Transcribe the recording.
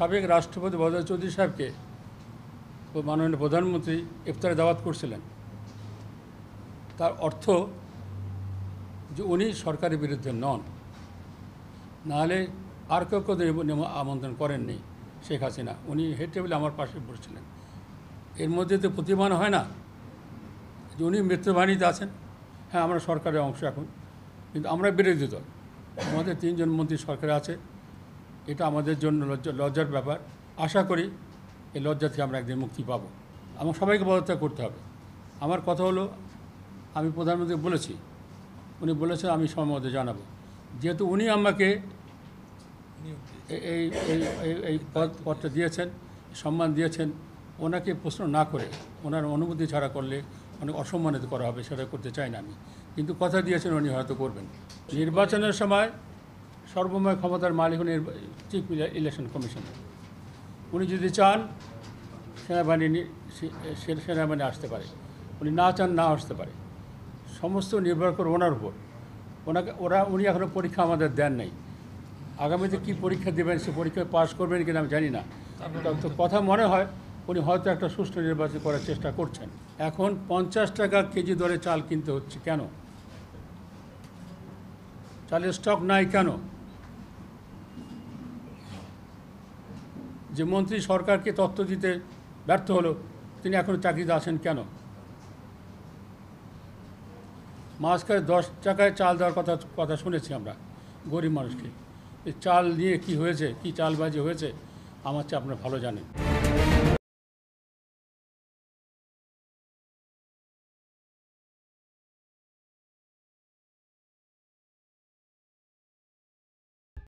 সাবেক রাষ্ট্রপতি বদর চৌধুরী সাহেবকে মাননীয় প্রধানমন্ত্রী ইফতারে দাওয়াত করছিলেন। তার অর্থ যে উনি সরকারের বিরুদ্ধে নন, নাহলে আর কেউ আমন্ত্রণ করেননি শেখ হাসিনা। উনি হেড টেবিলে আমার পাশে বসছিলেন। এর মধ্যে তো প্রতিমান হয় না যে উনি মৃত্যুবাহিনীতে আছেন। হ্যাঁ, আমরা সরকারের অংশ এখন, কিন্তু আমরা বিরোধী দল। আমাদের 3 জন মন্ত্রী সরকারে আছে। এটা আমাদের জন্য লজ্জার ব্যাপার। আশা করি এই লজ্জা থেকে আমরা একদিন মুক্তি পাবো। আমার সবাইকে পদত্যাগ করতে হবে। আমার কথা হলো, আমি প্রধানমন্ত্রী বলেছি, উনি বলেছেন আমি সম্মতি জানাবো। যেহেতু উনি আমাকে এই এই পদটা দিয়েছেন, সম্মান দিয়েছেন, ওনাকে প্রশ্ন না করে, ওনার অনুমতি ছাড়া করলে অনেক অসম্মানিত করা হবে, সেটা করতে চাই না আমি। কিন্তু কথা দিয়েছেন উনি হয়তো করবেন। নির্বাচনের সময় সর্বময় ক্ষমতার মালিক হলেন চিফ ইলেকশন কমিশন। উনি যদি চান সেনাবাহিনী আসতে পারে, উনি না চান না আসতে পারে। সমস্ত নির্ভর করে ওনার উপর। উনি এখনও পরীক্ষা আমাদের দেন নাই। আগামীতে কী পরীক্ষা দেবেন, সে পরীক্ষায় পাস করবেন কিনা আমি জানি না। তো কথা মনে হয় উনি হয়তো একটা সুষ্ঠু নির্বাচন করার চেষ্টা করছেন। এখন 50 টাকা কেজি দরে চাল কিনতে হচ্ছে কেন? চালের স্টক নাই কেন? যে মন্ত্রী সরকারকে তথ্য দিতে ব্যর্থ হলো, তিনি এখন চাকরিতে আছেন কেন? মাঝখানে 10 টাকায় চাল দেওয়ার কথা শুনেছি আমরা গরিব মানুষকে। এই চাল নিয়ে কি হয়েছে, কি চালবাজি হয়েছে, আমার চেয়ে আপনারা ভালো জানেন।